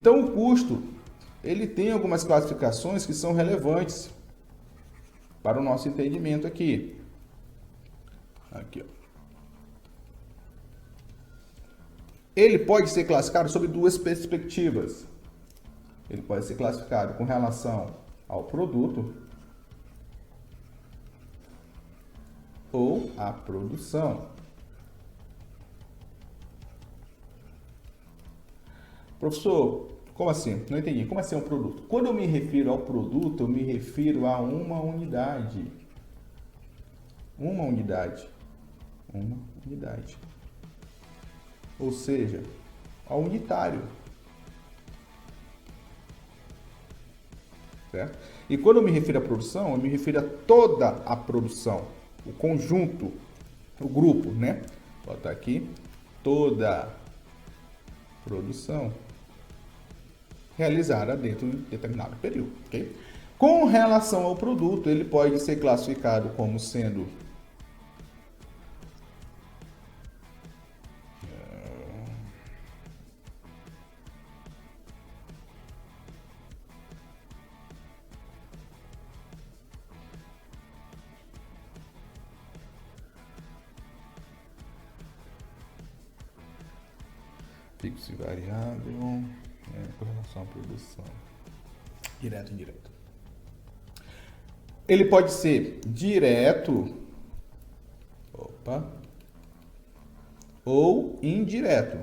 Então, o custo, ele tem algumas classificações que são relevantes para o nosso entendimento aqui. Aqui, ó. Ele pode ser classificado sob duas perspectivas. Ele pode ser classificado com relação ao produto ou à produção. Professor, como assim? Não entendi. Como assim é um produto? Quando eu me refiro ao produto, eu me refiro a uma unidade. Uma unidade. Uma unidade. Ou seja, ao unitário. Certo? E quando eu me refiro à produção, eu me refiro a toda a produção. O conjunto, o grupo, né? Vou botar aqui. Toda produção realizada dentro de determinado período, ok? Com relação ao produto, ele pode ser classificado como sendo fixo e variável, com relação à produção, direto e indireto. Ele pode ser direto, ou indireto.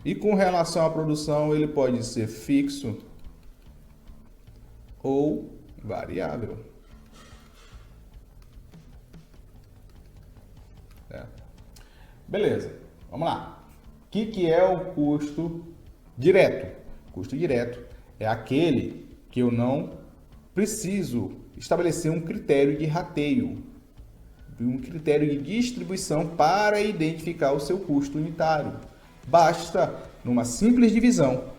E com relação à produção, ele pode ser fixo ou variável. Beleza, vamos lá. O que é o custo direto? Custo direto é aquele que eu não preciso estabelecer um critério de rateio, um critério de distribuição para identificar o seu custo unitário. Basta, numa simples divisão,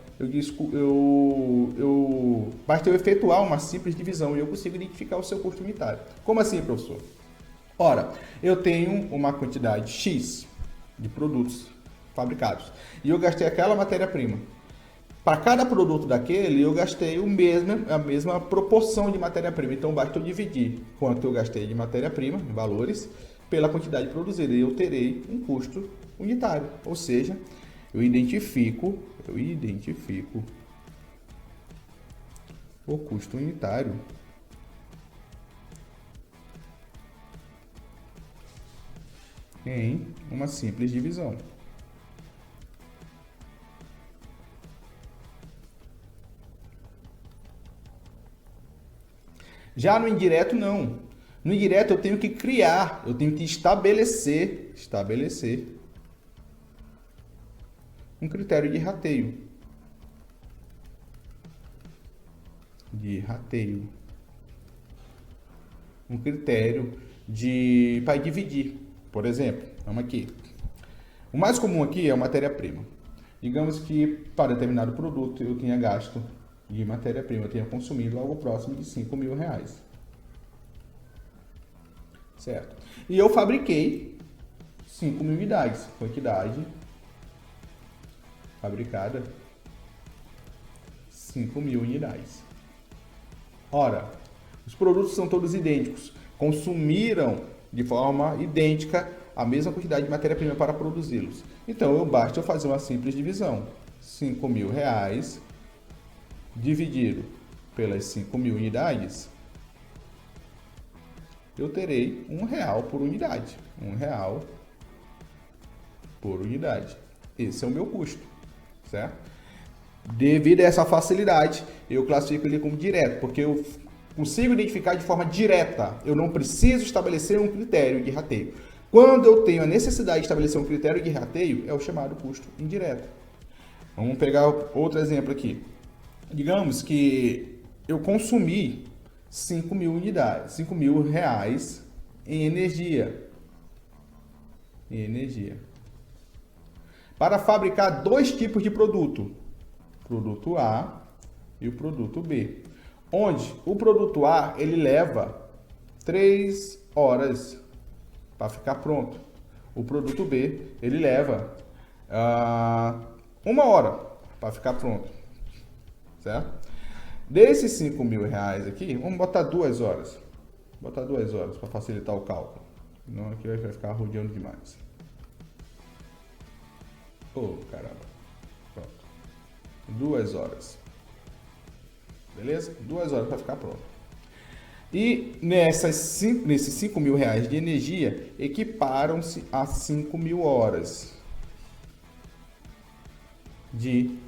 basta eu efetuar uma simples divisão e eu consigo identificar o seu custo unitário. Como assim, professor? Ora, eu tenho uma quantidade X de produtos fabricados e eu gastei aquela matéria-prima. Para cada produto daquele, eu gastei a mesma proporção de matéria-prima. Então, basta eu dividir quanto eu gastei de matéria-prima, em valores, pela quantidade produzida. E eu terei um custo unitário. Ou seja, eu identifico o custo unitário em uma simples divisão. Já no indireto, não. No indireto, eu tenho que criar, eu tenho que estabelecer um critério de rateio. Um critério para dividir. Por exemplo, vamos aqui. O mais comum aqui é a matéria-prima. Digamos que para determinado produto eu tenha gasto de matéria-prima, eu tenha consumido algo próximo de R$5.000. Certo? E eu fabriquei 5.000 unidades. Quantidade fabricada 5.000 unidades. Ora, os produtos são todos idênticos. Consumiram de forma idêntica a mesma quantidade de matéria-prima para produzi-los. Então, basta eu fazer uma simples divisão. R$5.000 dividido pelas 5.000 unidades, eu terei R$1 por unidade. R$1 por unidade. Esse é o meu custo, certo? Devido a essa facilidade, eu classifico ele como direto, porque eu consigo identificar de forma direta. Eu não preciso estabelecer um critério de rateio. Quando eu tenho a necessidade de estabelecer um critério de rateio, é o chamado custo indireto. Vamos pegar outro exemplo aqui. Digamos que eu consumi 5.000 unidades, R$5.000 em energia. Para fabricar dois tipos de produto. Produto A e o produto B. Onde o produto A, ele leva 3 horas para ficar pronto. O produto B, ele leva 1 hora para ficar pronto, certo? Desses 5 mil reais aqui, vamos botar 2 horas. Botar 2 horas para facilitar o cálculo. Não, aqui vai ficar rodeando demais. Caramba. Pronto. 2 horas. Beleza? 2 horas para ficar pronto. E nesses 5 mil reais de energia, equiparam-se a 5 mil horas de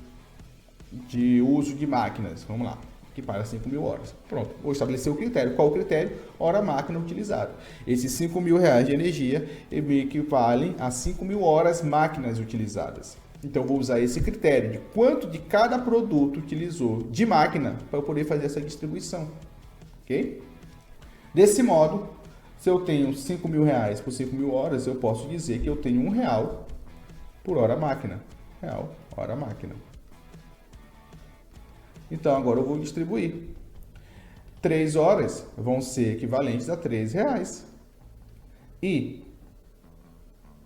uso de máquinas. Vamos lá. Equipara 5 mil horas. Pronto. Vou estabelecer o critério. Qual o critério? Hora máquina utilizada. Esses 5 mil reais de energia equivalem a 5 mil horas máquinas utilizadas. Então, vou usar esse critério de quanto de cada produto utilizou de máquina para eu poder fazer essa distribuição. Ok? Desse modo, se eu tenho 5 mil reais por 5 mil horas, eu posso dizer que eu tenho R$1 por hora máquina. Real, hora máquina. Então, agora eu vou distribuir. 3 horas vão ser equivalentes a R$3. E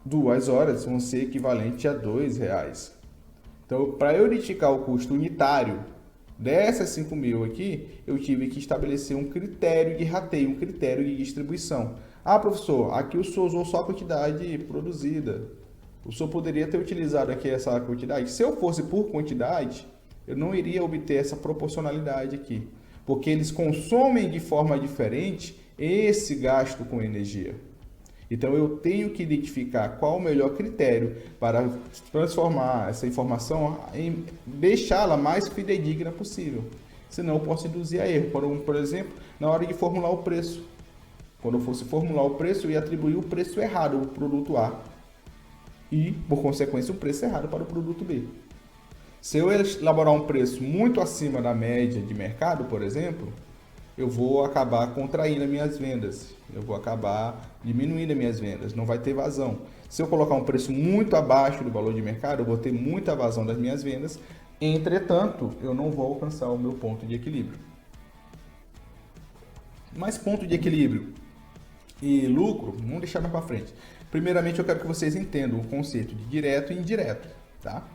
2 horas vão ser equivalentes a R$2. Então, para eu identificar o custo unitário dessas 5 mil aqui, eu tive que estabelecer um critério de rateio, um critério de distribuição. Professor, aqui o senhor usou só a quantidade produzida. O senhor poderia ter utilizado aqui essa quantidade. Se eu fosse por quantidade, eu não iria obter essa proporcionalidade aqui, porque eles consomem de forma diferente esse gasto com energia. Então, eu tenho que identificar qual o melhor critério para transformar essa informação em deixá-la mais fidedigna possível. Senão, eu posso induzir a erro. Por exemplo, na hora de formular o preço. Quando eu fosse formular o preço, eu ia atribuir o preço errado ao produto A. E, por consequência, o preço errado para o produto B. Se eu elaborar um preço muito acima da média de mercado, por exemplo, eu vou acabar contraindo as minhas vendas, eu vou acabar diminuindo as minhas vendas, não vai ter vazão. Se eu colocar um preço muito abaixo do valor de mercado, eu vou ter muita vazão das minhas vendas, entretanto, eu não vou alcançar o meu ponto de equilíbrio. Mas ponto de equilíbrio e lucro, vamos deixar mais para frente. Primeiramente, eu quero que vocês entendam o conceito de direto e indireto, tá?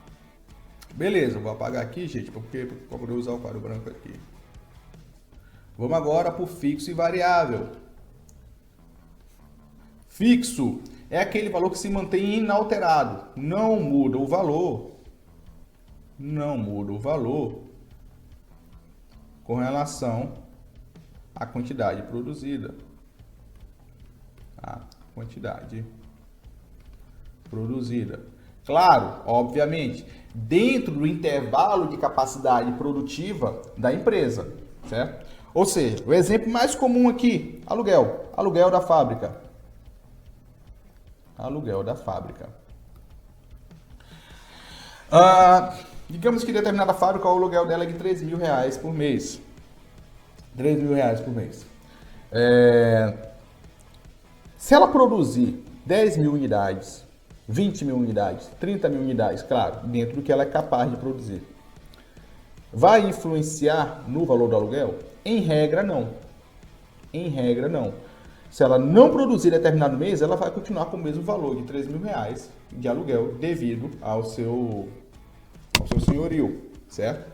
Beleza, eu vou apagar aqui, gente, para poder usar o quadro branco aqui. Vamos agora para o fixo e variável. Fixo é aquele valor que se mantém inalterado. Não muda o valor. Não muda o valor com relação à quantidade produzida. A quantidade produzida. Claro, obviamente, dentro do intervalo de capacidade produtiva da empresa, certo? Ou seja, o exemplo mais comum aqui, aluguel. Aluguel da fábrica. Aluguel da fábrica. Digamos que determinada fábrica, o aluguel dela é de R$3.000 por mês. R$3.000 por mês. Se ela produzir 10.000 unidades, 20.000 unidades, 30.000 unidades, claro, dentro do que ela é capaz de produzir, vai influenciar no valor do aluguel? Em regra, não. Em regra, não. Se ela não produzir determinado mês, ela vai continuar com o mesmo valor de R$3.000 de aluguel devido ao seu senhorio, certo?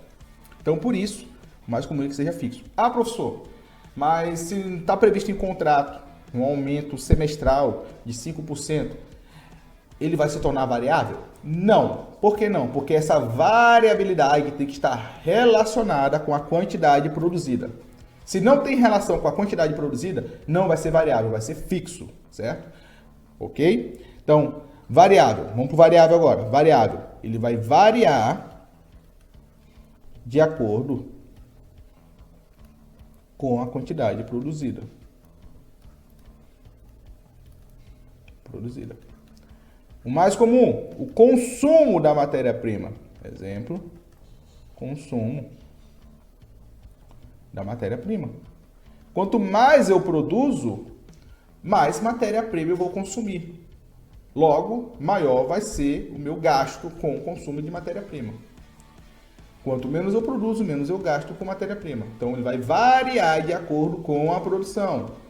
Então, por isso, mais comum é que seja fixo. Professor, mas se está previsto em contrato um aumento semestral de 5%, ele vai se tornar variável? Não. Por que não? Porque essa variabilidade tem que estar relacionada com a quantidade produzida. Se não tem relação com a quantidade produzida, não vai ser variável, vai ser fixo, certo? Ok? Então, variável. Vamos para o variável agora. Variável. Ele vai variar de acordo com a quantidade produzida. O mais comum, o consumo da matéria-prima. Exemplo, consumo da matéria-prima. Quanto mais eu produzo, mais matéria-prima eu vou consumir. Logo, maior vai ser o meu gasto com o consumo de matéria-prima. Quanto menos eu produzo, menos eu gasto com matéria-prima. Então, ele vai variar de acordo com a produção.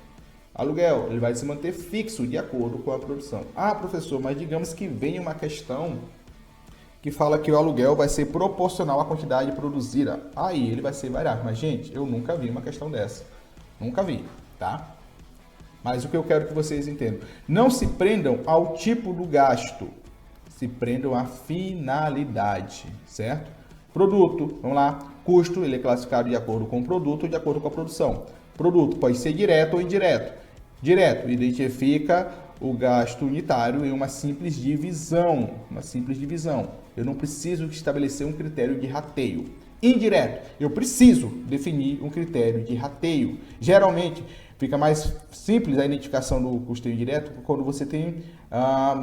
Aluguel, ele vai se manter fixo de acordo com a produção. Professor, mas digamos que venha uma questão que fala que o aluguel vai ser proporcional à quantidade produzida. Aí ele vai ser variável. Mas, gente, eu nunca vi uma questão dessa. Nunca vi, tá? Mas o que eu quero que vocês entendam. Não se prendam ao tipo do gasto. Se prendam à finalidade, certo? Produto, vamos lá. Custo, ele é classificado de acordo com o produto ou de acordo com a produção. Produto pode ser direto ou indireto. Direto, identifica o gasto unitário em uma simples divisão. Eu não preciso estabelecer um critério de rateio. Indireto, eu preciso definir um critério de rateio. Geralmente, fica mais simples a identificação do custeio indireto quando você tem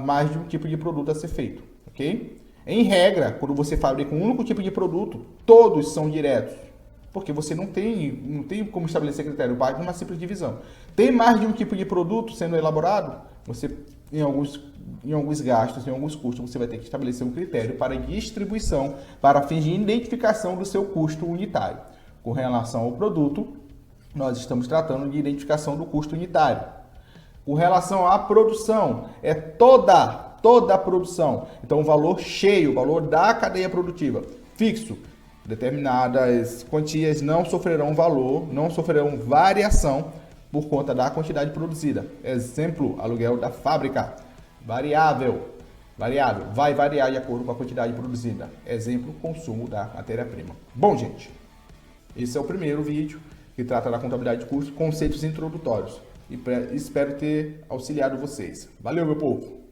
mais de um tipo de produto a ser feito, ok? Em regra, quando você fabrica um único tipo de produto, todos são diretos, porque você não tem como estabelecer critério base numa simples divisão. Tem mais de um tipo de produto sendo elaborado, você em alguns gastos, em alguns custos, você vai ter que estabelecer um critério para distribuição, para fins de identificação do seu custo unitário. Com relação ao produto, nós estamos tratando de identificação do custo unitário. Com relação à produção, é toda a produção. Então, o valor cheio, o valor da cadeia produtiva, fixo. Determinadas quantias não sofrerão variação por conta da quantidade produzida. Exemplo, aluguel da fábrica. Variável, vai variar de acordo com a quantidade produzida. Exemplo, consumo da matéria-prima. Bom, gente, esse é o primeiro vídeo que trata da contabilidade de custos, conceitos introdutórios. E espero ter auxiliado vocês. Valeu, meu povo!